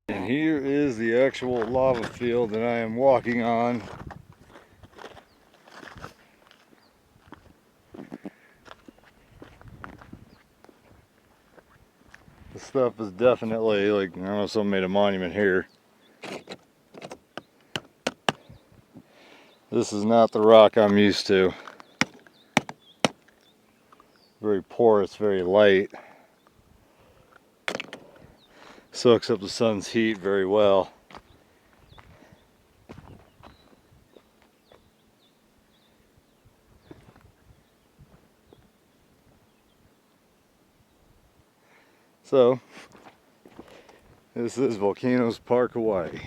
And here is the actual lava field that I am walking on. This stuff is definitely, like, I don't know if someone made a monument here. This is not the rock I'm used to. Very porous, very light. Soaks up the sun's heat very well. So, this is Volcanoes Park, Hawaii.